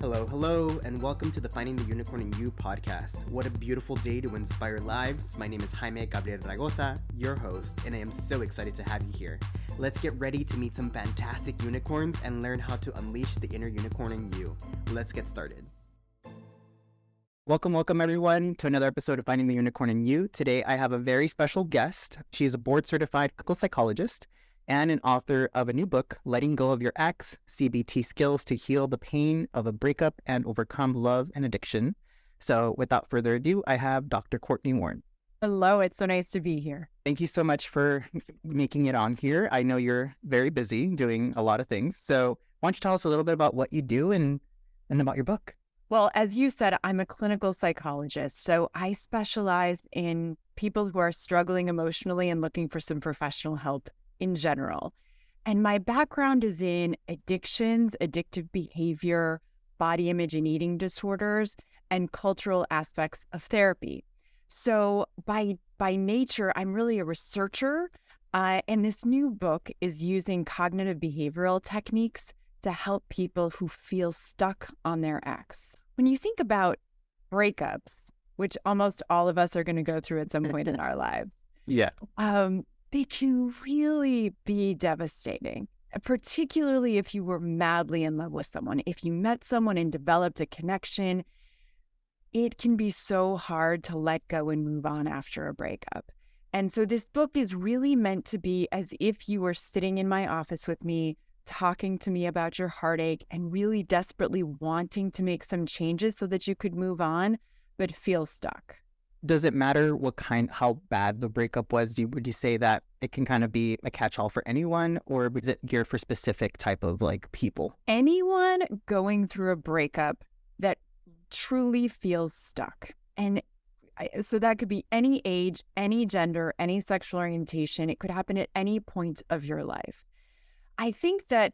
Hello, hello, and welcome to the Finding the Unicorn in You podcast. What a beautiful day to inspire lives. My name is Jaime Gabriel Dragosa, your host, and I am so excited to have you here. Let's get ready to meet some fantastic unicorns and learn how to unleash the inner unicorn in you. Let's get started. Welcome everyone to another episode of Finding the Unicorn in You. Today I have a very special guest. She is a board-certified clinical psychologist and an author of a new book, Letting Go of Your Ex, CBT Skills to Heal the Pain of a Breakup and Overcome Love and Addiction. So without further ado, I have Dr. Cortney Warren. Hello, it's so nice to be here. Thank you so much for making it on here. I know you're very busy doing a lot of things. So why don't you tell us a little bit about what you do and about your book? Well, as you said, I'm a clinical psychologist. So I specialize in people who are struggling emotionally and looking for some professional help in general. And my background is in addictions, addictive behavior, body image and eating disorders, and cultural aspects of therapy. So by nature, I'm really a researcher. And this new book is using cognitive behavioral techniques to help people who feel stuck on their ex. When you think about breakups, which almost all of us are going to go through at some point in our lives, they can really be devastating, particularly if you were madly in love with someone. If you met someone and developed a connection, it can be so hard to let go and move on after a breakup. And so this book is really meant to be as if you were sitting in my office with me, talking to me about your heartache and really desperately wanting to make some changes so that you could move on, but feel stuck. Does it matter how bad the breakup was? Would you say that it can kind of be a catch-all for anyone, or is it geared for specific type of people? Anyone going through a breakup that truly feels stuck. And so that could be any age, any gender, any sexual orientation. It could happen at any point of your life. I think that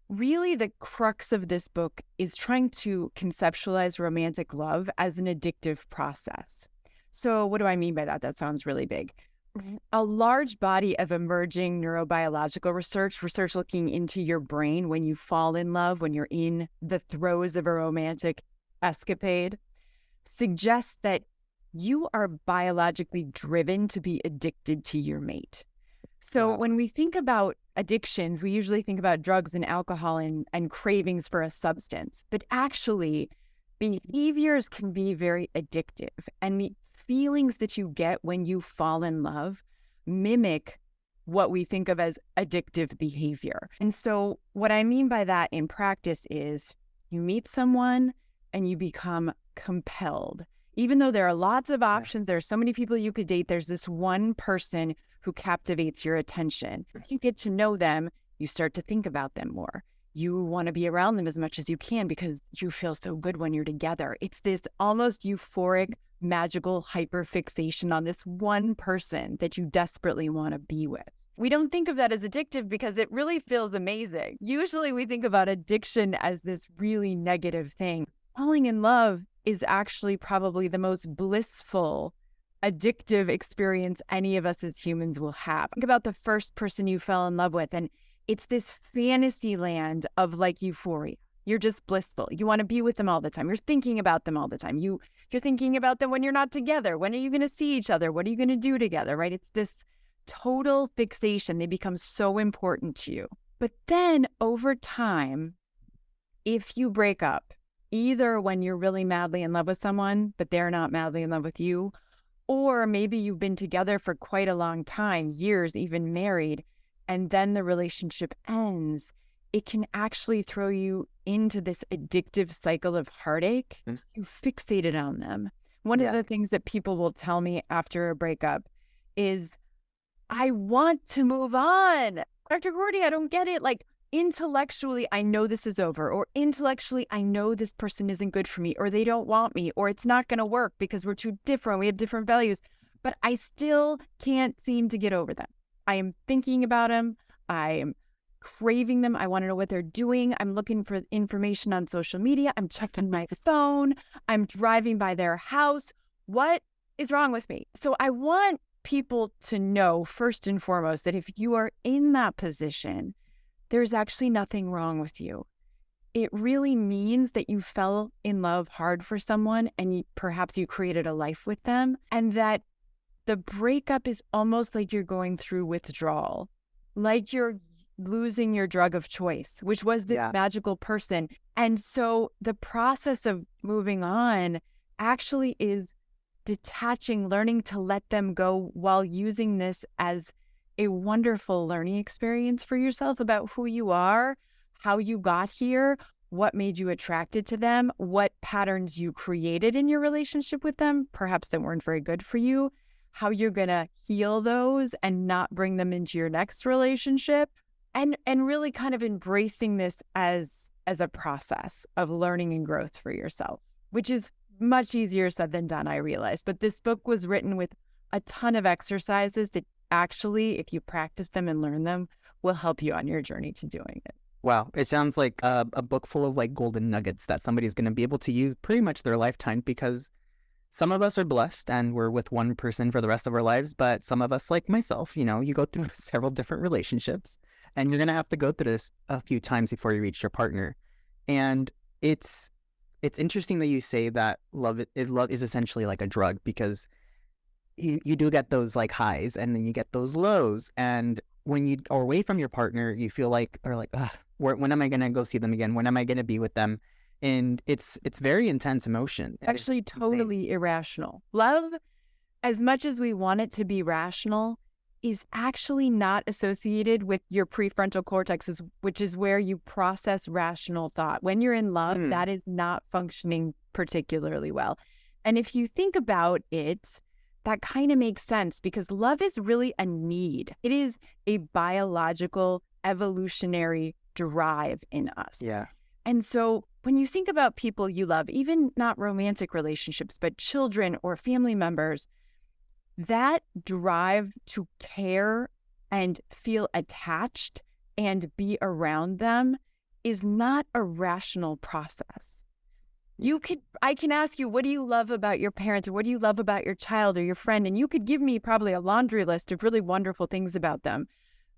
really the crux of this book is trying to conceptualize romantic love as an addictive process. So what do I mean by that? That sounds really big. A large body of emerging neurobiological research looking into your brain when you fall in love, when you're in the throes of a romantic escapade, suggests that you are biologically driven to be addicted to your mate. So when we think about addictions, we usually think about drugs and alcohol and cravings for a substance. But actually, behaviors can be very addictive. And the feelings that you get when you fall in love mimic what we think of as addictive behavior. And so what I mean by that in practice is you meet someone and you become compelled. Even though there are lots of options, there are so many people you could date, there's this one person who captivates your attention. As you get to know them, you start to think about them more. You want to be around them as much as you can because you feel so good when you're together. It's this almost euphoric, magical hyperfixation on this one person that you desperately want to be with. We don't think of that as addictive because it really feels amazing. Usually we think about addiction as this really negative thing. Falling in love is actually probably the most blissful, addictive experience any of us as humans will have. Think about the first person you fell in love with, and it's this fantasy land of euphoria. You're just blissful. You want to be with them all the time. You're thinking about them all the time. You're thinking about them when you're not together. When are you going to see each other? What are you going to do together, right? It's this total fixation. They become so important to you. But then over time, if you break up, either when you're really madly in love with someone, but they're not madly in love with you, or maybe you've been together for quite a long time, years, even married, and then the relationship ends, it can actually throw you into this addictive cycle of heartache. You fixated on them. One of the things that people will tell me after a breakup is, I want to move on. Dr. Cordy, I don't get it. Intellectually, I know this is over, or intellectually, I know this person isn't good for me, or they don't want me, or it's not going to work because we're too different. We have different values, but I still can't seem to get over them. I am thinking about them. I am craving them. I want to know what they're doing. I'm looking for information on social media. I'm checking my phone. I'm driving by their house. What is wrong with me? So I want people to know, first and foremost, that if you are in that position, there's actually nothing wrong with you. it really means that you fell in love hard for someone and perhaps you created a life with them, and that the breakup is almost like you're going through withdrawal, like you're losing your drug of choice, which was this magical person. And so the process of moving on actually is detaching, learning to let them go while using this as a wonderful learning experience for yourself about who you are, how you got here, what made you attracted to them, what patterns you created in your relationship with them, perhaps that weren't very good for you, how you're going to heal those and not bring them into your next relationship, and really kind of embracing this as a process of learning and growth for yourself, which is much easier said than done, I realize. But this book was written with a ton of exercises that actually, if you practice them and learn them, will help you on your journey to doing it. Wow. It sounds like a book full of like golden nuggets that somebody's going to be able to use pretty much their lifetime, because some of us are blessed and we're with one person for the rest of our lives. But some of us, like myself, you know, you go through several different relationships and you're going to have to go through this a few times before you reach your partner. And it's interesting that you say that love is essentially like a drug, because you do get those like highs and then you get those lows. And when you are away from your partner, you feel like, ugh, when am I going to go see them again? When am I going to be with them? And it's very intense emotion. Actually, totally irrational. Love, as much as we want it to be rational, is actually not associated with your prefrontal cortex, which is where you process rational thought. When you're in love, that is not functioning particularly well. And if you think about it, that kind of makes sense, because love is really a need. It is a biological, evolutionary drive in us. Yeah. And so when you think about people you love, even not romantic relationships, but children or family members, that drive to care and feel attached and be around them is not a rational process. I can ask you, what do you love about your parents, or what do you love about your child or your friend? And you could give me probably a laundry list of really wonderful things about them,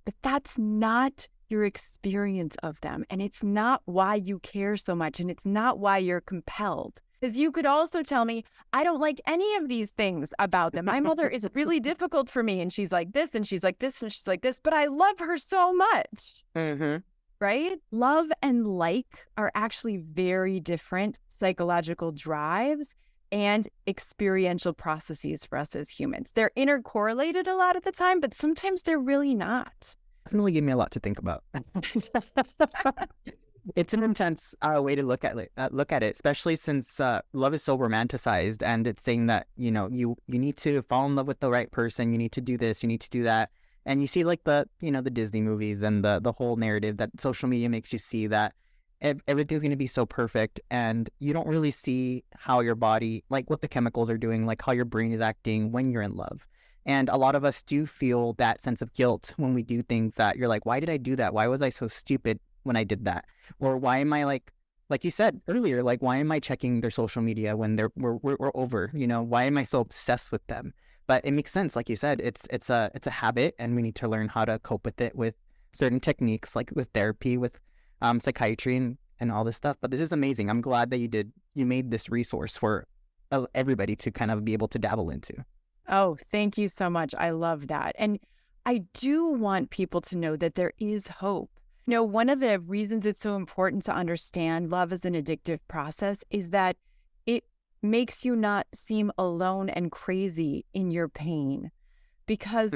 but that's not your experience of them. And it's not why you care so much. And it's not why you're compelled. Because you could also tell me, I don't like any of these things about them. My mother is really difficult for me, and she's like this, and she's like this, and she's like this, but I love her so much. Mm-hmm. Right? Love and like are actually very different psychological drives and experiential processes for us as humans. They're intercorrelated a lot of the time, but sometimes they're really not. Definitely gave me a lot to think about. It's an intense way to look at it, especially since love is so romanticized, and it's saying that, you know, you need to fall in love with the right person, you need to do this, you need to do that. And you see like the Disney movies and the whole narrative that social media makes you see, that everything's going to be so perfect, and you don't really see how your body, like what the chemicals are doing, like how your brain is acting when you're in love. And a lot of us do feel that sense of guilt when we do things that you're like, why did I do that? Why was I so stupid when I did that? Or why am I like you said earlier, like, why am I checking their social media when we're over? You know, why am I so obsessed with them? But it makes sense, like you said, it's a habit, and we need to learn how to cope with it with certain techniques, like with therapy, with psychiatry, and all this stuff. But this is amazing. I'm glad that you made this resource for everybody to kind of be able to dabble into. Oh, thank you so much. I love that. And I do want people to know that there is hope. You know, one of the reasons it's so important to understand love as an addictive process is that it makes you not seem alone and crazy in your pain. Because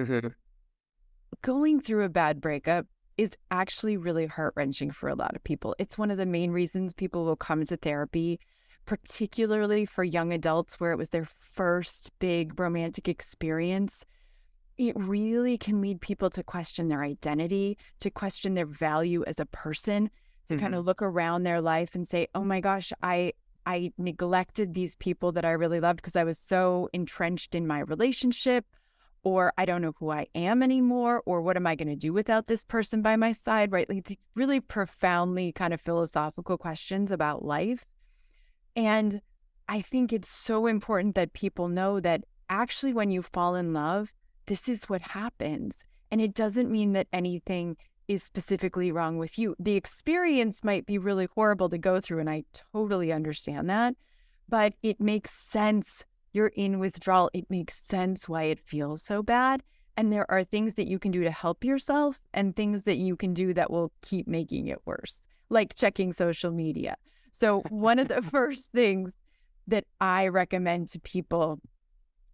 going through a bad breakup is actually really heart-wrenching for a lot of people. It's one of the main reasons people will come into therapy, particularly for young adults where it was their first big romantic experience. It really can lead people to question their identity, to question their value as a person, to kind of look around their life and say, oh my gosh, I neglected these people that I really loved because I was so entrenched in my relationship, or I don't know who I am anymore, or what am I going to do without this person by my side, right? Like really profoundly kind of philosophical questions about life. And I think it's so important that people know that actually when you fall in love, this is what happens. And it doesn't mean that anything is specifically wrong with you. The experience might be really horrible to go through, and I totally understand that, but it makes sense. You're in withdrawal. It makes sense why it feels so bad. And there are things that you can do to help yourself and things that you can do that will keep making it worse, like checking social media. So one of the first things that I recommend to people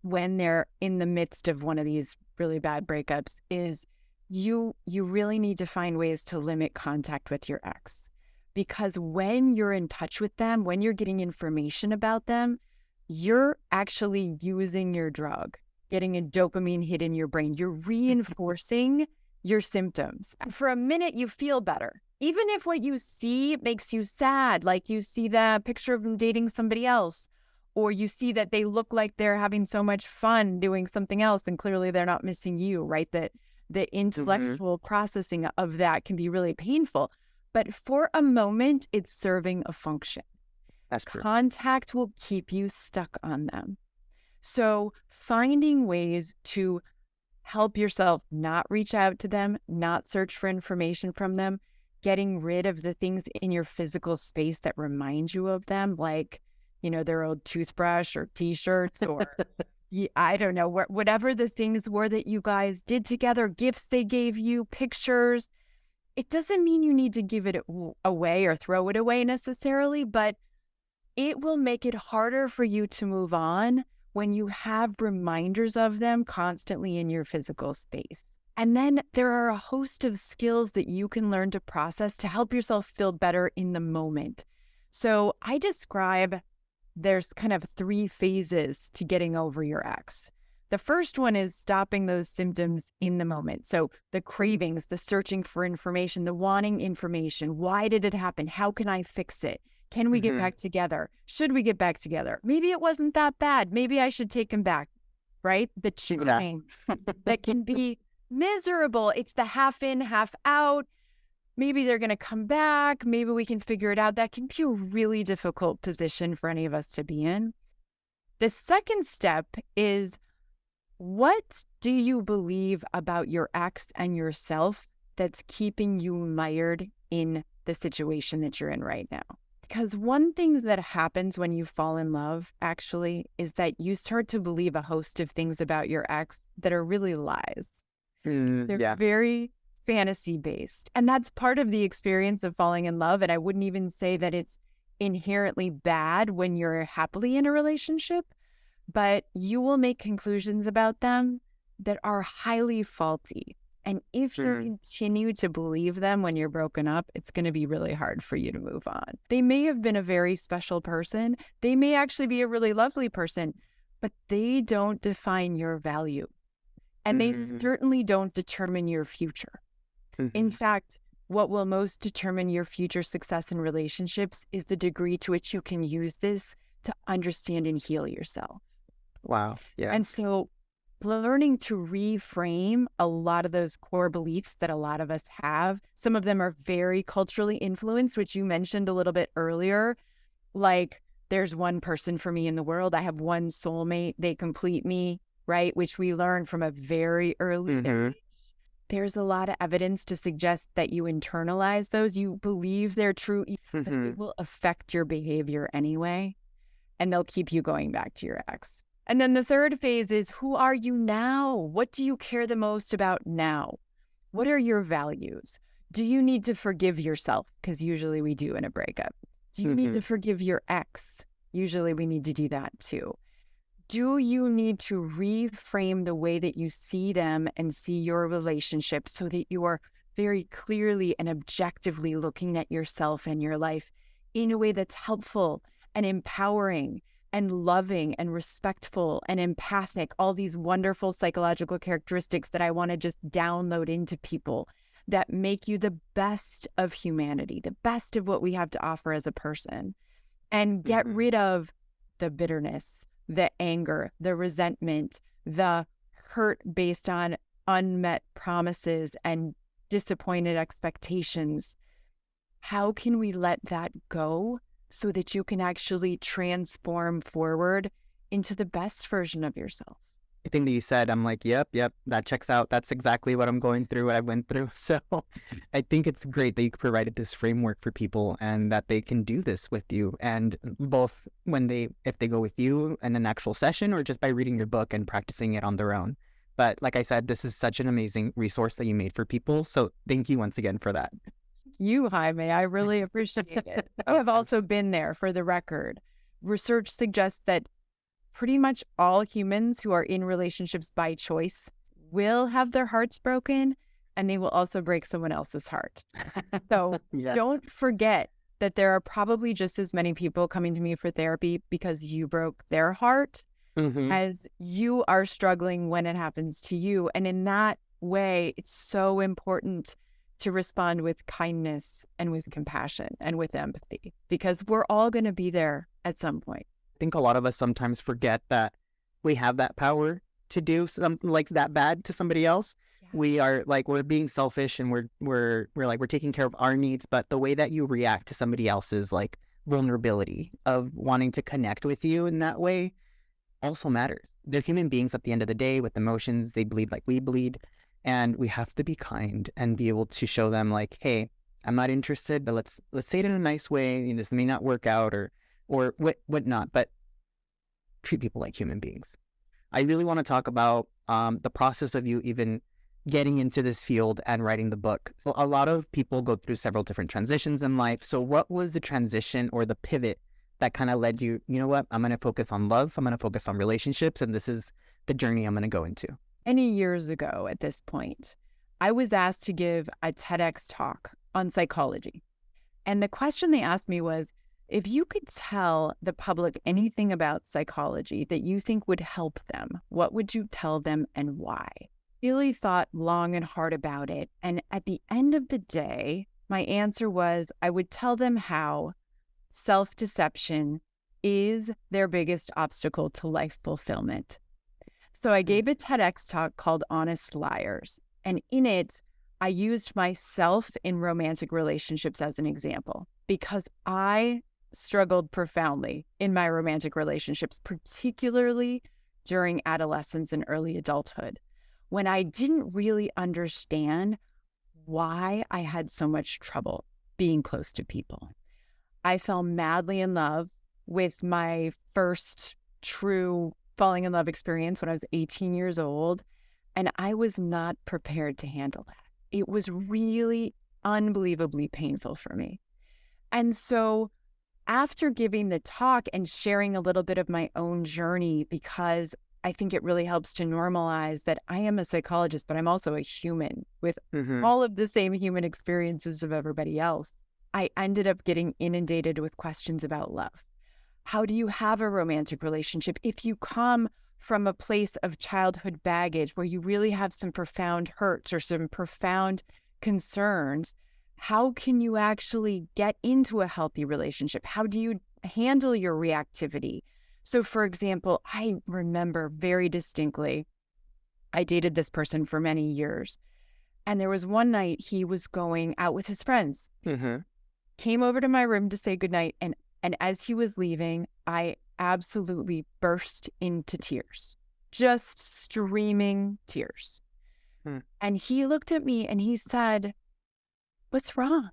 when they're in the midst of one of these really bad breakups is you really need to find ways to limit contact with your ex. Because when you're in touch with them, when you're getting information about them, you're actually using your drug, getting a dopamine hit in your brain. You're reinforcing your symptoms. For a minute, you feel better. Even if what you see makes you sad, like you see the picture of them dating somebody else, or you see that they look like they're having so much fun doing something else, and clearly they're not missing you, right? That the intellectual processing of that can be really painful. But for a moment, it's serving a function. That's true. Contact will keep you stuck on them. So finding ways to help yourself not reach out to them, not search for information from them, getting rid of the things in your physical space that remind you of them, like, their old toothbrush or t-shirts or I don't know, whatever the things were that you guys did together, gifts they gave you, pictures. It doesn't mean you need to give it away or throw it away necessarily, but it will make it harder for you to move on when you have reminders of them constantly in your physical space. And then there are a host of skills that you can learn to process to help yourself feel better in the moment. So I describe there's kind of 3 phases to getting over your ex. The first one is stopping those symptoms in the moment. So the cravings, the searching for information, the wanting information. Why did it happen? How can I fix it? Can we get back together? Should we get back together? Maybe it wasn't that bad. Maybe I should take him back, right? The change that can be miserable. It's the half in, half out. Maybe they're going to come back. Maybe we can figure it out. That can be a really difficult position for any of us to be in. The second step is, what do you believe about your ex and yourself that's keeping you mired in the situation that you're in right now? Because one thing that happens when you fall in love, actually, is that you start to believe a host of things about your ex that are really lies. They're very fantasy-based. And that's part of the experience of falling in love. And I wouldn't even say that it's inherently bad when you're happily in a relationship, but you will make conclusions about them that are highly faulty. And if you continue to believe them when you're broken up, it's going to be really hard for you to move on. They may have been a very special person. They may actually be a really lovely person, but they don't define your value. And they certainly don't determine your future. In fact, what will most determine your future success in relationships is the degree to which you can use this to understand and heal yourself. Wow. Yeah. And so learning to reframe a lot of those core beliefs that a lot of us have, some of them are very culturally influenced, which you mentioned a little bit earlier, like there's one person for me in the world. I have one soulmate. They complete me, right? Which we learn from a very early age. There's a lot of evidence to suggest that you internalize those. You believe they're true, but they will affect your behavior anyway, and they'll keep you going back to your ex. And then the third phase is, who are you now? What do you care the most about now? What are your values? Do you need to forgive yourself? Because usually we do in a breakup. Do you need to forgive your ex? Usually we need to do that too. Do you need to reframe the way that you see them and see your relationship so that you are very clearly and objectively looking at yourself and your life in a way that's helpful and empowering and loving and respectful and empathic, all these wonderful psychological characteristics that I want to just download into people that make you the best of humanity, the best of what we have to offer as a person, and get rid of the bitterness, the anger, the resentment, the hurt based on unmet promises and disappointed expectations. How can we let that go so that you can actually transform forward into the best version of yourself? everything that you said, I'm like, yep, that checks out. That's exactly what I'm going through, what I went through. So I think it's great that you provided this framework for people and that they can do this with you. And both if they go with you in an actual session or just by reading your book and practicing it on their own. But like I said, this is such an amazing resource that you made for people. So thank you once again for that. You, Jaime, I really appreciate it. I have also been there, for the record. Research suggests that pretty much all humans who are in relationships by choice will have their hearts broken, and they will also break someone else's heart. So Yeah. don't forget that there are probably just as many people coming to me for therapy because you broke their heart as you are struggling when it happens to you. And in that way, it's so important to respond with kindness and with compassion and with empathy, because we're all going to be there at some point. I think a lot of us sometimes forget that we have that power to do something like that bad to somebody else. Yeah. We are like, we're being selfish and we're taking care of our needs, but the way that you react to somebody else's like vulnerability of wanting to connect with you in that way also matters. They're human beings at the end of the day with emotions. They bleed like we bleed, and we have to be kind and be able to show them like, hey, I'm not interested, but let's say it in a nice way. This may not work out or whatnot, but treat people like human beings. I really want to talk about the process of you even getting into this field and writing the book. So a lot of people go through several different transitions in life. So what was the transition or the pivot that kind of led you, you know what, I'm going to focus on love, I'm going to focus on relationships, and this is the journey I'm going to go into? Many years ago at this point, I was asked to give a TEDx talk on psychology. And the question they asked me was, if you could tell the public anything about psychology that you think would help them, what would you tell them and why? Really thought long and hard about it. And at the end of the day, my answer was I would tell them how self-deception is their biggest obstacle to life fulfillment. So I gave a TEDx talk called Honest Liars. And in it, I used myself in romantic relationships as an example, because I struggled profoundly in my romantic relationships, particularly during adolescence and early adulthood, when I didn't really understand why I had so much trouble being close to people. I fell madly in love with my first true falling in love experience when I was 18 years old, and I was not prepared to handle that. It was really unbelievably painful for me. And so after giving the talk and sharing a little bit of my own journey, because I think it really helps to normalize that I am a psychologist, but I'm also a human with all of the same human experiences of everybody else, I ended up getting inundated with questions about love. How do you have a romantic relationship if you come from a place of childhood baggage where you really have some profound hurts or some profound concerns? How can you actually get into a healthy relationship? How do you handle your reactivity? So, for example, I remember very distinctly, I dated this person for many years, and there was one night he was going out with his friends, came over to my room to say goodnight, and as he was leaving, I absolutely burst into tears, just streaming tears. And he looked at me and he said, "What's wrong?"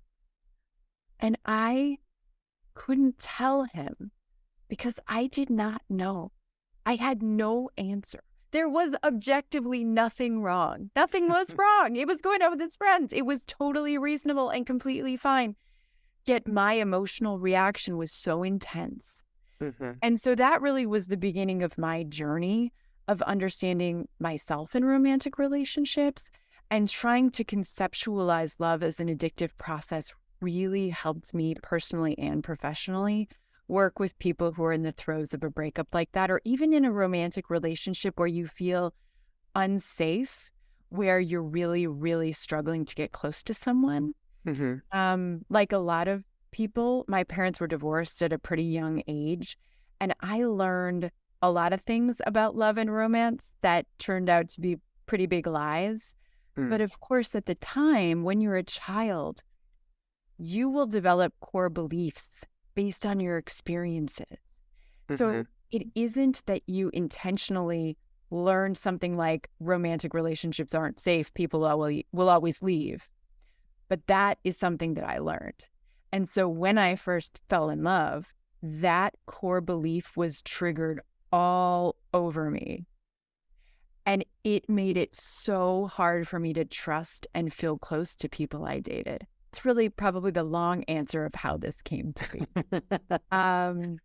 And I couldn't tell him because I did not know. I had no answer. There was objectively nothing wrong. Nothing was wrong. It was going out with his friends. It was totally reasonable and completely fine. Yet my emotional reaction was so intense. And so that really was the beginning of my journey of understanding myself in romantic relationships, and trying to conceptualize love as an addictive process really helped me personally and professionally work with people who are in the throes of a breakup like that, or even in a romantic relationship where you feel unsafe, where you're really, really struggling to get close to someone. Like a lot of people, my parents were divorced at a pretty young age, and I learned a lot of things about love and romance that turned out to be pretty big lies. But of course, at the time, when you're a child, you will develop core beliefs based on your experiences. So it isn't that you intentionally learned something like romantic relationships aren't safe, people will always leave. But that is something that I learned. And so when I first fell in love, that core belief was triggered all over me. And it made it so hard for me to trust and feel close to people I dated. It's really probably the long answer of how this came to be.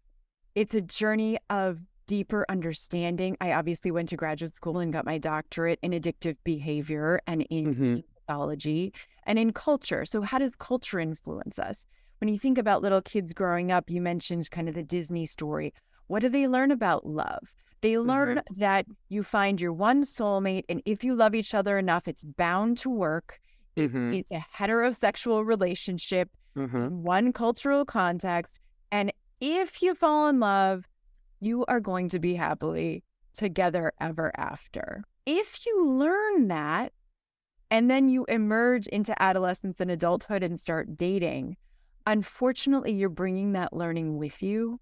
It's a journey of deeper understanding. I obviously went to graduate school and got my doctorate in addictive behavior and in pathology and in culture. So how does culture influence us? When you think about little kids growing up, you mentioned kind of the Disney story. What do they learn about love? They learn that you find your one soulmate, and if you love each other enough, it's bound to work. It's a heterosexual relationship in one cultural context. And if you fall in love, you are going to be happily together ever after. If you learn that, and then you emerge into adolescence and adulthood and start dating, unfortunately, you're bringing that learning with you,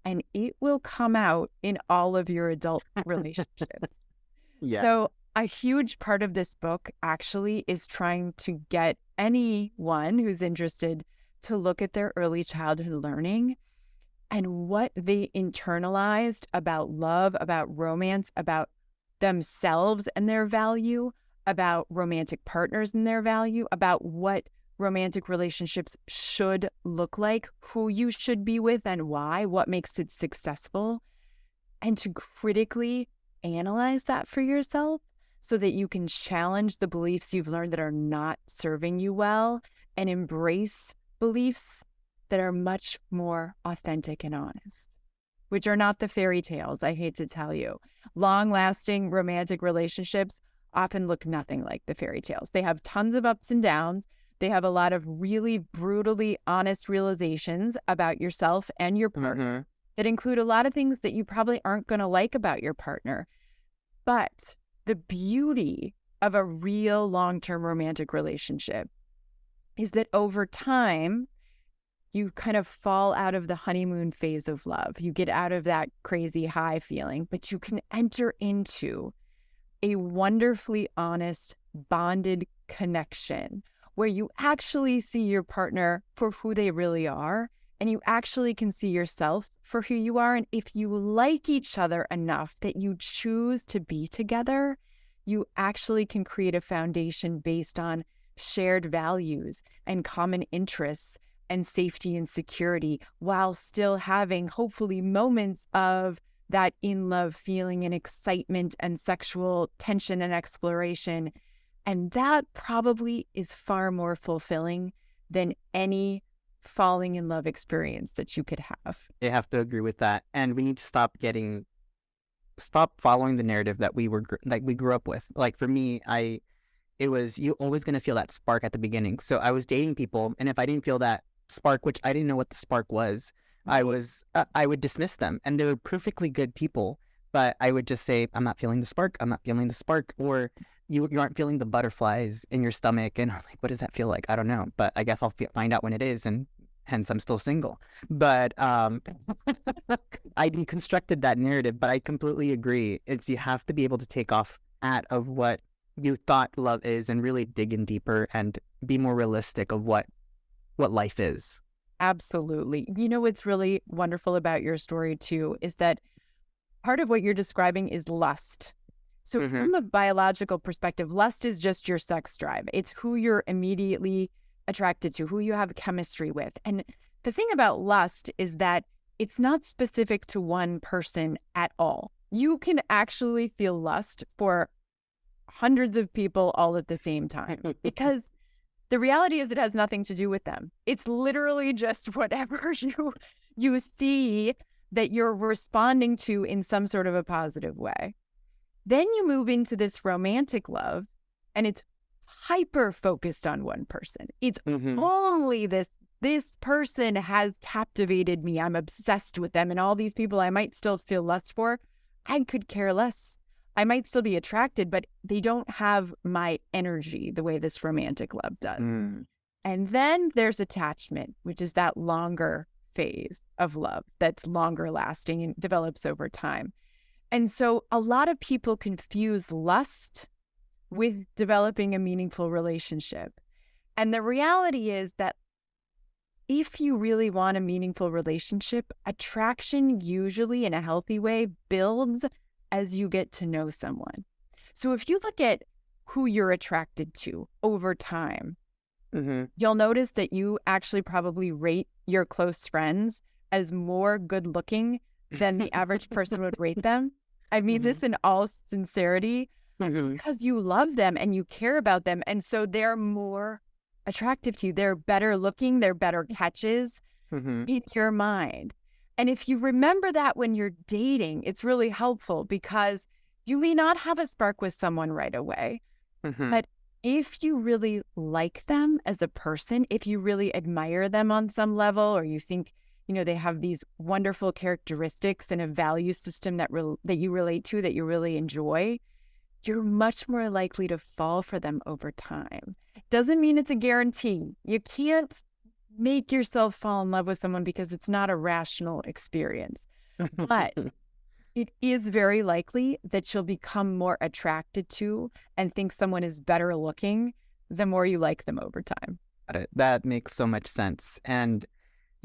and it will come out in all of your adult relationships. So a huge part of this book actually is trying to get anyone who's interested to look at their early childhood learning and what they internalized about love, about romance, about themselves and their value, about romantic partners and their value, about what romantic relationships should look like, who you should be with and why, what makes it successful, and to critically analyze that for yourself so that you can challenge the beliefs you've learned that are not serving you well and embrace beliefs that are much more authentic and honest, which are not the fairy tales, I hate to tell you. Long-lasting romantic relationships often look nothing like the fairy tales. They have tons of ups and downs. They have a lot of really brutally honest realizations about yourself and your partner that include a lot of things that you probably aren't going to like about your partner. But the beauty of a real long-term romantic relationship is that over time, you kind of fall out of the honeymoon phase of love. You get out of that crazy high feeling, but you can enter into a wonderfully honest, bonded connection where you actually see your partner for who they really are, and you actually can see yourself for who you are. And if you like each other enough that you choose to be together, you actually can create a foundation based on shared values and common interests and safety and security, while still having hopefully moments of that in love feeling and excitement and sexual tension and exploration. And that probably is far more fulfilling than any falling in love experience that you could have. I have to agree with that. And we need to stop following the narrative that we grew up with. Like for me, it was, you always going to feel that spark at the beginning. So I was dating people, and if I didn't feel that spark, which I didn't know what the spark was, I would dismiss them, and they were perfectly good people, but I would just say, I'm not feeling the spark. I'm not feeling the spark. Or you aren't feeling the butterflies in your stomach. And I'm like, what does that feel like? I don't know, but I guess I'll find out when it is. And hence I'm still single. But I deconstructed that narrative, but I completely agree. You have to be able to take off of what you thought love is and really dig in deeper and be more realistic of what life is. Absolutely. You know, what's really wonderful about your story too is that part of what you're describing is lust. So from a biological perspective, lust is just your sex drive. It's who you're immediately attracted to, who you have chemistry with. And the thing about lust is that it's not specific to one person at all. You can actually feel lust for hundreds of people all at the same time, because the reality is it has nothing to do with them. It's literally just whatever you see that you're responding to in some sort of a positive way. Then you move into this romantic love, and it's hyper focused on one person. It's only this person has captivated me. I'm obsessed with them, and all these people I might still feel lust for, I could care less. I might still be attracted, but they don't have my energy the way this romantic love does. And then there's attachment, which is that longer phase of love that's longer lasting and develops over time. And so a lot of people confuse lust with developing a meaningful relationship. And the reality is that if you really want a meaningful relationship, attraction usually in a healthy way builds as you get to know someone. So if you look at who you're attracted to over time, you'll notice that you actually probably rate your close friends as more good looking than the average person would rate them. I mean this in all sincerity, because you love them and you care about them. And so they're more attractive to you. They're better looking, they're better catches in your mind. And if you remember that when you're dating, it's really helpful because you may not have a spark with someone right away, but if you really like them as a person, if you really admire them on some level, or you think, they have these wonderful characteristics and a value system that you relate to, that you really enjoy, you're much more likely to fall for them over time. Doesn't mean it's a guarantee. You can't make yourself fall in love with someone because it's not a rational experience. But it is very likely that you'll become more attracted to and think someone is better looking the more you like them over time. Got it. That makes so much sense. And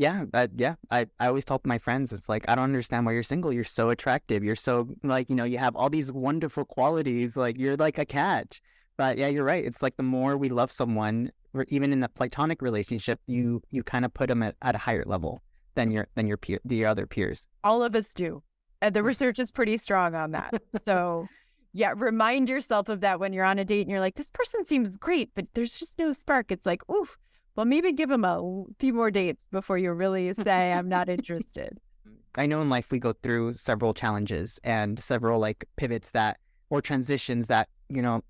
I always tell my friends, it's like, I don't understand why you're single. You're so attractive. You're so you have all these wonderful qualities. Like you're like a catch. But yeah, you're right. It's like the more we love someone, or even in a platonic relationship, you kind of put them at a higher level than the other peers. All of us do. And the research is pretty strong on that. So yeah, remind yourself of that when you're on a date and you're like, this person seems great, but there's just no spark. It's like, oof, well, maybe give them a few more dates before you really say, I'm not interested. I know in life we go through several challenges and several pivots or transitions that,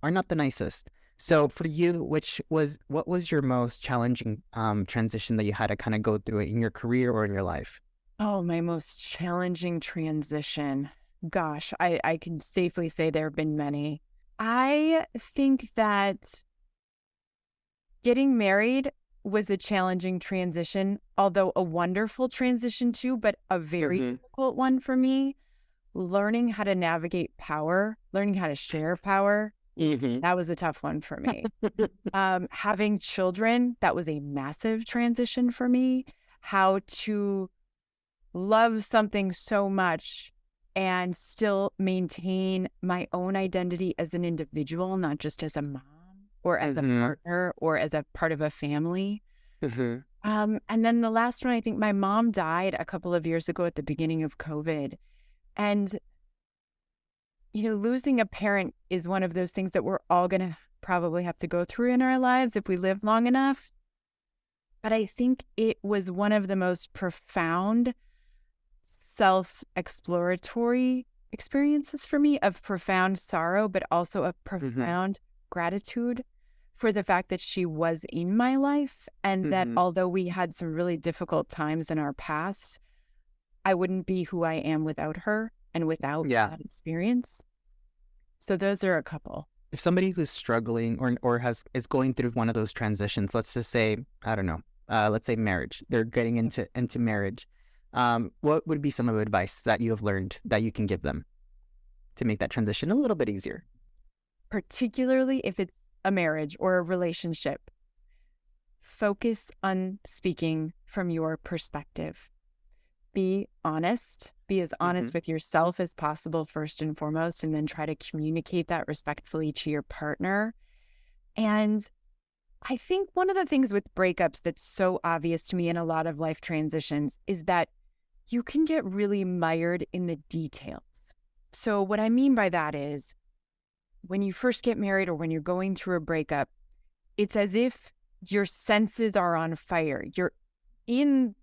are not the nicest. So for you, what was your most challenging transition that you had to kind of go through in your career or in your life? Oh, my most challenging transition. Gosh, I can safely say there have been many. I think that getting married was a challenging transition, although a wonderful transition too, but a very difficult one for me. Learning how to navigate power, learning how to share power, that was a tough one for me. Having children, that was a massive transition for me. How to love something so much and still maintain my own identity as an individual, not just as a mom or as a partner or as a part of a family. And then the last one, I think my mom died a couple of years ago at the beginning of COVID. And, losing a parent is one of those things that we're all going to probably have to go through in our lives if we live long enough. But I think it was one of the most profound self-exploratory experiences for me, of profound sorrow, but also of profound gratitude for the fact that she was in my life, and that although we had some really difficult times in our past, I wouldn't be who I am without her and without that experience. So those are a couple. If somebody who's struggling or is going through one of those transitions, let's just say, I don't know, let's say marriage, they're getting into marriage. What would be some of the advice that you have learned that you can give them to make that transition a little bit easier? Particularly if it's a marriage or a relationship, focus on speaking from your perspective. Be honest. Be as honest with yourself as possible, first and foremost, and then try to communicate that respectfully to your partner. And I think one of the things with breakups that's so obvious to me in a lot of life transitions is that you can get really mired in the details. So what I mean by that is, when you first get married or when you're going through a breakup, it's as if your senses are on fire. You're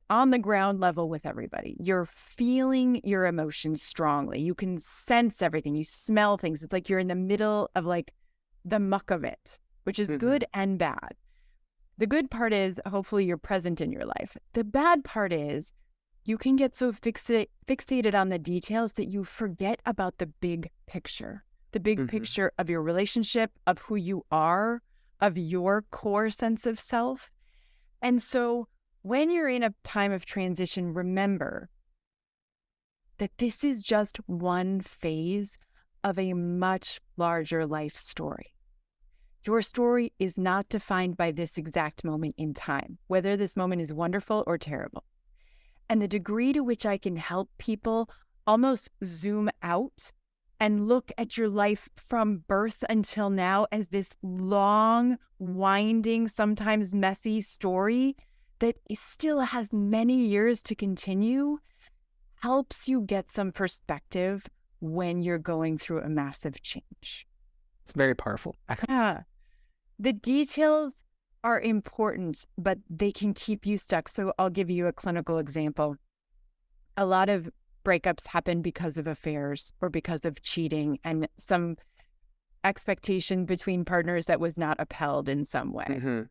on the ground level with everybody. You're feeling your emotions strongly. You can sense everything. You smell things. It's like you're in the middle of the muck of it, which is good and bad. The good part is hopefully you're present in your life. The bad part is you can get so fixated on the details that you forget about the big picture. The big picture of your relationship, of who you are, of your core sense of self. And so when you're in a time of transition, remember, that this is just one phase of a much larger life story. Your story is not defined by this exact moment in time, whether this moment is wonderful or terrible. And the degree to which I can help people almost zoom out and look at your life from birth until now as this long, winding, sometimes messy story that still has many years to continue, helps you get some perspective when you're going through a massive change. It's very powerful. Yeah. The details are important, but they can keep you stuck. So I'll give you a clinical example. A lot of breakups happen because of affairs or because of cheating and some expectation between partners that was not upheld in some way. Mm-hmm.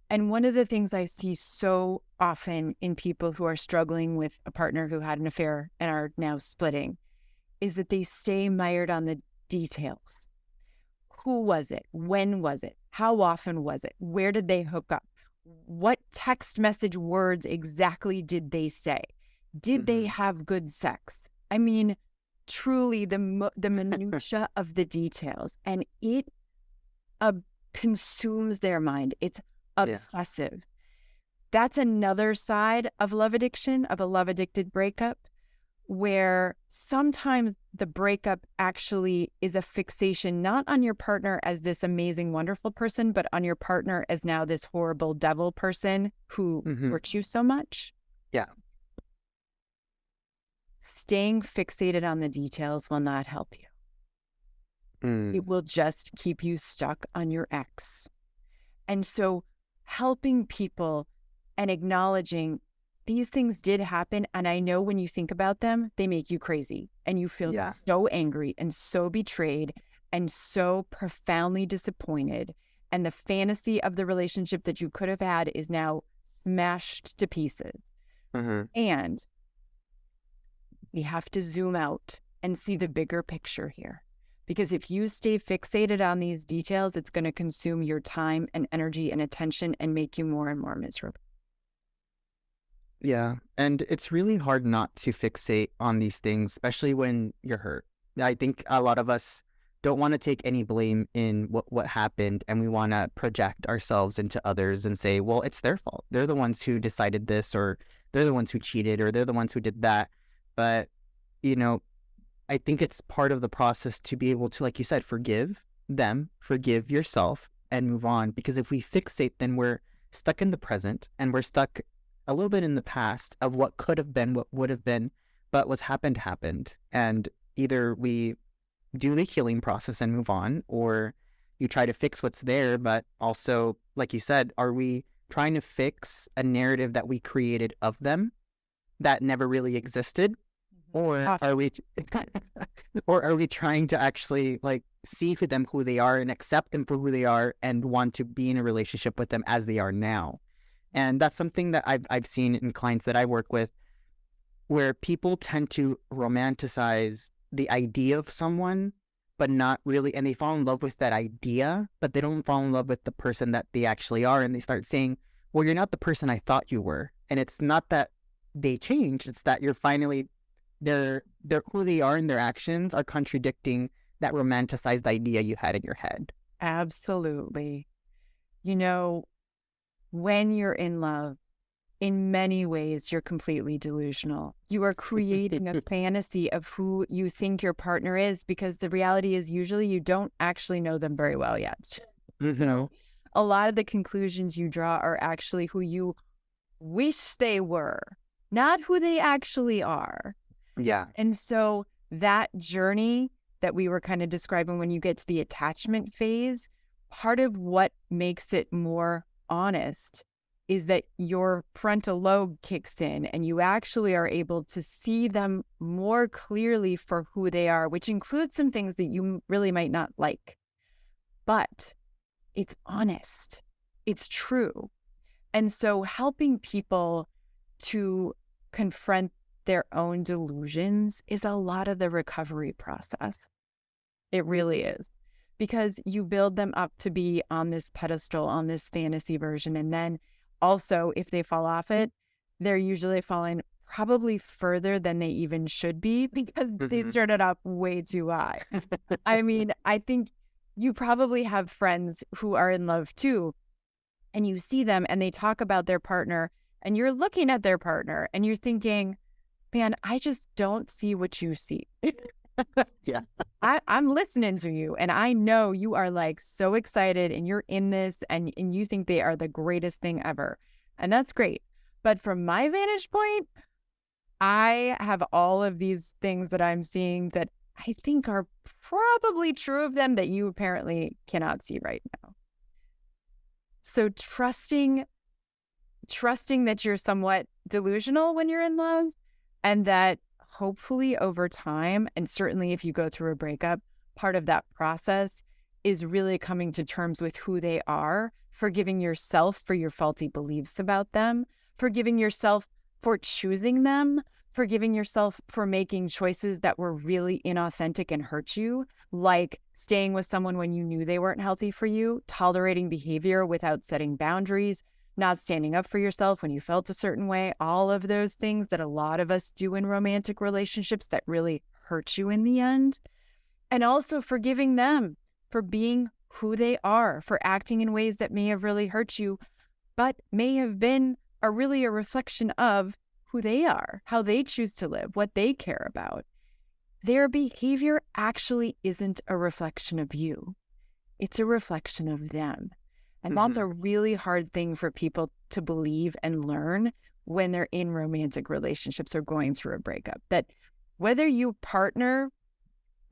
And one of the things I see so often in people who are struggling with a partner who had an affair and are now splitting is that they stay mired on the details. Who was it? When was it? How often was it? Where did they hook up? What text message words exactly did they say? Did they have good sex? I mean, truly the minutia of the details. And it consumes their mind. It's obsessive. Yeah. That's another side of love addiction, of a love-addicted breakup, where sometimes the breakup actually is a fixation not on your partner as this amazing, wonderful person, but on your partner as now this horrible devil person who hurt you so much. Yeah. Staying fixated on the details will not help you. It will just keep you stuck on your ex. And so helping people and acknowledging these things did happen, and I know when you think about them, they make you crazy, and you feel so angry and so betrayed and so profoundly disappointed, and the fantasy of the relationship that you could have had is now smashed to pieces. And we have to zoom out and see the bigger picture here, because if you stay fixated on these details, it's going to consume your time and energy and attention and make you more and more miserable. Yeah, and it's really hard not to fixate on these things, especially when you're hurt. I think a lot of us don't want to take any blame in what happened, and we want to project ourselves into others and say, well, it's their fault. They're the ones who decided this, or they're the ones who cheated, or they're the ones who did that. But, you know, I think it's part of the process to be able to, like you said, forgive them, forgive yourself, and move on. Because if we fixate, then we're stuck in the present, and we're stuck a little bit in the past of what could have been, what would have been, but what's happened. And either we do the healing process and move on, or you try to fix what's there. But also, like you said, are we trying to fix a narrative that we created of them that never really existed? Or are we trying to actually like see who they are and accept them for who they are and want to be in a relationship with them as they are now? And that's something that I've seen in clients that I work with, where people tend to romanticize the idea of someone, but not really, and they fall in love with that idea, but they don't fall in love with the person that they actually are. And they start saying, well, you're not the person I thought you were. And it's not that they changed, it's that you're finally, they're who they are and their actions are contradicting that romanticized idea you had in your head. Absolutely. You know, when you're in love, in many ways, you're completely delusional. You are creating a fantasy of who you think your partner is, because the reality is usually you don't actually know them very well yet. No. A lot of the conclusions you draw are actually who you wish they were, not who they actually are. Yeah. And so that journey that we were kind of describing when you get to the attachment phase, part of what makes it more honest is that your frontal lobe kicks in and you actually are able to see them more clearly for who they are, which includes some things that you really might not like. But it's honest. It's true. And so helping people to confront their own delusions is a lot of the recovery process. It really is. Because you build them up to be on this pedestal, on this fantasy version. And then also, if they fall off it, they're usually falling probably further than they even should be because they started off way too high. I mean, I think you probably have friends who are in love too, and you see them and they talk about their partner, and you're looking at their partner and you're thinking, man, I just don't see what you see. Yeah. I'm listening to you, and I know you are like so excited and you're in this and you think they are the greatest thing ever. And that's great. But from my vantage point, I have all of these things that I'm seeing that I think are probably true of them that you apparently cannot see right now. So trusting that you're somewhat delusional when you're in love, and that hopefully over time, and certainly if you go through a breakup, part of that process is really coming to terms with who they are, forgiving yourself for your faulty beliefs about them, forgiving yourself for choosing them, forgiving yourself for making choices that were really inauthentic and hurt you, like staying with someone when you knew they weren't healthy for you, tolerating behavior without setting boundaries, not standing up for yourself when you felt a certain way, all of those things that a lot of us do in romantic relationships that really hurt you in the end. And also forgiving them for being who they are, for acting in ways that may have really hurt you, but may have been really a reflection of who they are, how they choose to live, what they care about. Their behavior actually isn't a reflection of you. It's a reflection of them. And that's a really hard thing for people to believe and learn when they're in romantic relationships or going through a breakup. That whether your partner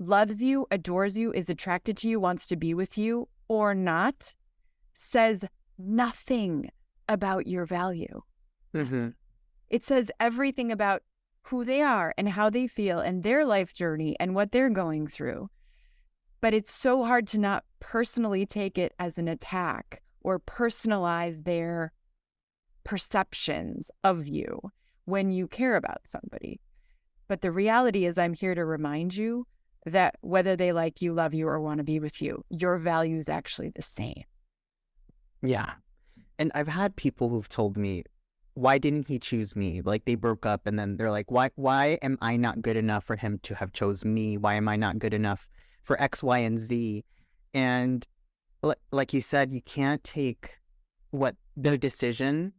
loves you, adores you, is attracted to you, wants to be with you or not, says nothing about your value. It says everything about who they are and how they feel and their life journey and what they're going through. But it's so hard to not personally take it as an attack or personalize their perceptions of you when you care about somebody. But the reality is, I'm here to remind you that whether they like you, love you, or want to be with you, your value is actually the same. Yeah. And I've had people who've told me, why didn't he choose me? Like they broke up and then they're like, why am I not good enough for him to have chose me? Why am I not good enough for X, Y, and Z? And like you said, you can't take what the decision,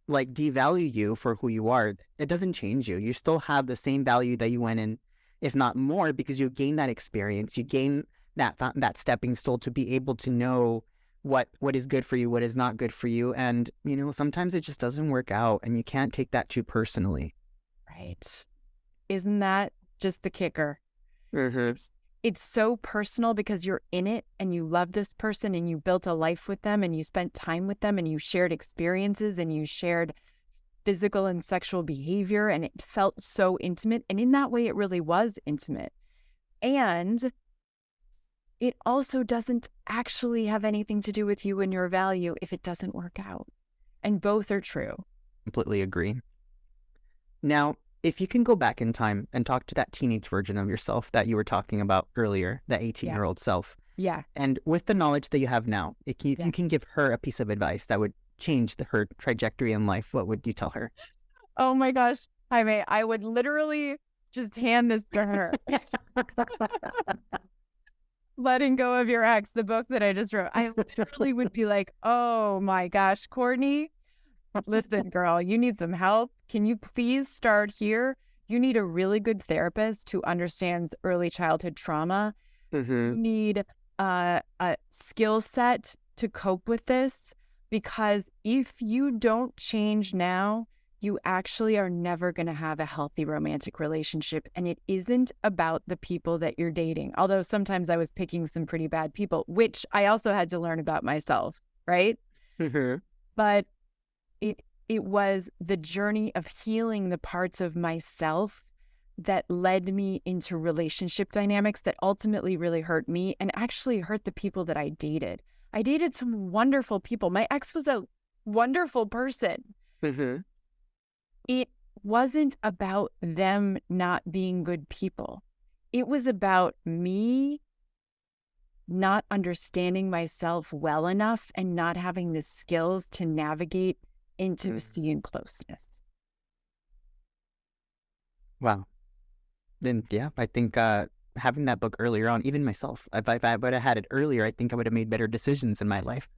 like devalue you for who you are. It doesn't change you. You still have the same value that you went in, if not more, because you gain that experience. You gain that stepping stone to be able to know what is good for you, what is not good for you. And, you know, sometimes it just doesn't work out and you can't take that too personally. Right. Isn't that just the kicker? It's so personal because you're in it and you love this person and you built a life with them and you spent time with them and you shared experiences and you shared physical and sexual behavior and it felt so intimate. And in that way, it really was intimate. And it also doesn't actually have anything to do with you and your value if it doesn't work out. And both are true. Completely agree. Now, if you can go back in time and talk to that teenage version of yourself that you were talking about earlier, that 18-year-old self. Yeah. And with the knowledge that you have now, if you can give her a piece of advice that would change her trajectory in life, what would you tell her? Oh my gosh, Jaime, I would literally just hand this to her. Letting Go of Your Ex, the book that I just wrote. I literally would be like, oh my gosh, Cortney, listen, girl, you need some help. Can you please start here? You need a really good therapist who understands early childhood trauma. You need a skill set to cope with this, because if you don't change now, you actually are never going to have a healthy romantic relationship. And it isn't about the people that you're dating. Although sometimes I was picking some pretty bad people, which I also had to learn about myself, right? But it was the journey of healing the parts of myself that led me into relationship dynamics that ultimately really hurt me and actually hurt the people that I dated. I dated some wonderful people. My ex was a wonderful person. It wasn't about them not being good people. It was about me not understanding myself well enough and not having the skills to navigate intimacy and closeness. Wow. Then, yeah, I think having that book earlier on, even myself, if I would have had it earlier, I think I would have made better decisions in my life.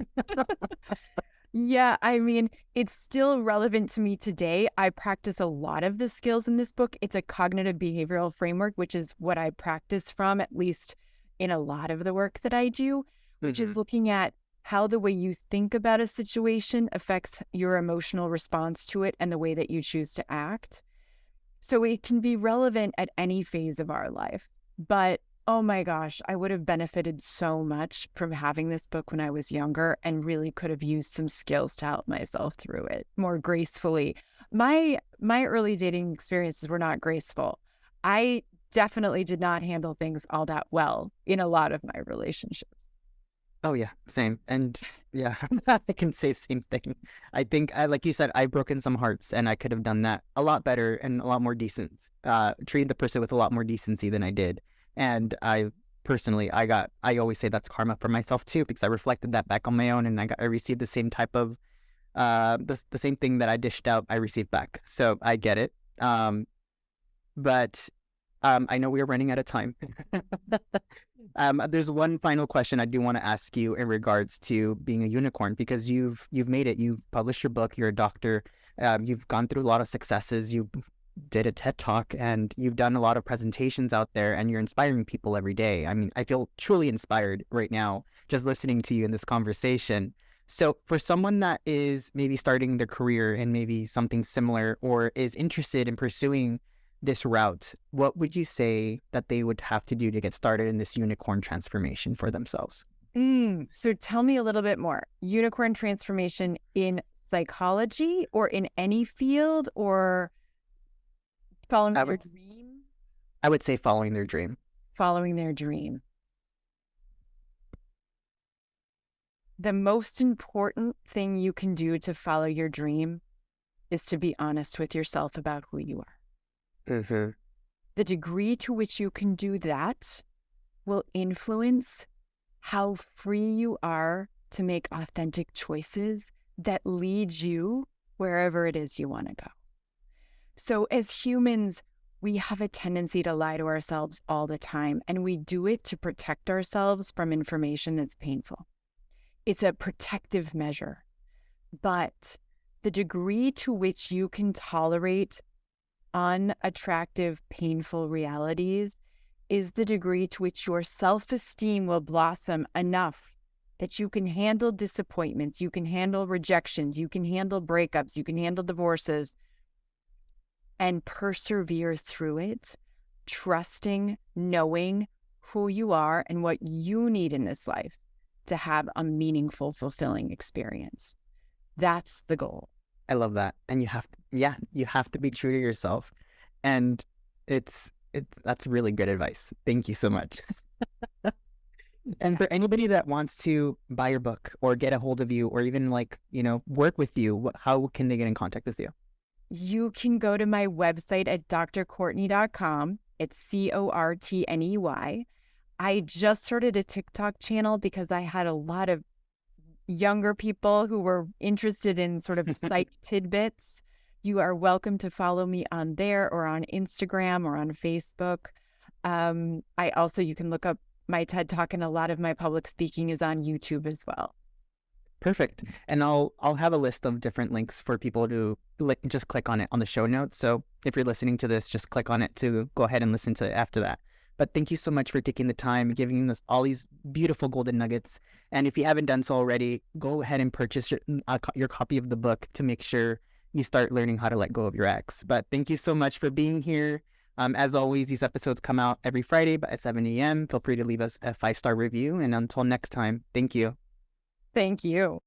Yeah, I mean, it's still relevant to me today. I practice a lot of the skills in this book. It's a cognitive behavioral framework, which is what I practice from, at least in a lot of the work that I do, which Hmm. is looking at how the way you think about a situation affects your emotional response to it and the way that you choose to act. So it can be relevant at any phase of our life. But oh my gosh, I would have benefited so much from having this book when I was younger and really could have used some skills to help myself through it more gracefully. My early dating experiences were not graceful. I definitely did not handle things all that well in a lot of my relationships. Oh yeah, same. And yeah, I can say same thing. I think, like you said, I've broken some hearts, and I could have done that a lot better and a lot more decent. Treated the person with a lot more decency than I did. And I personally, I always say that's karma for myself too, because I reflected that back on my own, and I received the same type of the same thing that I dished out, I received back. So I get it. But I know we are running out of time. There's one final question I do want to ask you in regards to being a unicorn, because you've made it. You've published your book. You're a doctor. You've gone through a lot of successes. You did a TED Talk, and you've done a lot of presentations out there, and you're inspiring people every day. I mean, I feel truly inspired right now just listening to you in this conversation. So for someone that is maybe starting their career in maybe something similar, or is interested in pursuing this route, what would you say that they would have to do to get started in this unicorn transformation for themselves? So tell me a little bit more. Unicorn transformation in psychology or in any field or following I their would dream? I would say following their dream. Following their dream. The most important thing you can do to follow your dream is to be honest with yourself about who you are. Mm-hmm. The degree to which you can do that will influence how free you are to make authentic choices that lead you wherever it is you want to go. So as humans, we have a tendency to lie to ourselves all the time, and we do it to protect ourselves from information that's painful. It's a protective measure, but the degree to which you can tolerate unattractive, painful realities is the degree to which your self-esteem will blossom enough that you can handle disappointments, you can handle rejections, you can handle breakups, you can handle divorces, and persevere through it, trusting, knowing who you are and what you need in this life to have a meaningful, fulfilling experience. That's the goal. I love that. And you have to be true to yourself. And that's really good advice. Thank you so much. And for anybody that wants to buy your book or get a hold of you or even work with you, how can they get in contact with you? You can go to my website at drcortney.com. It's Cortney. I just started a TikTok channel because I had a lot of younger people who were interested in sort of psych tidbits. You are welcome to follow me on there or on Instagram or on Facebook. You can look up my TED Talk, and a lot of my public speaking is on YouTube as well. Perfect. And I'll have a list of different links for people to just click on it on the show notes. So if you're listening to this, just click on it to go ahead and listen to it after that. But thank you so much for taking the time, giving us all these beautiful golden nuggets. And if you haven't done so already, go ahead and purchase your copy of the book to make sure you start learning how to let go of your ex. But thank you so much for being here. As always, these episodes come out every Friday at 7 a.m. Feel free to leave us a 5-star review. And until next time, thank you. Thank you.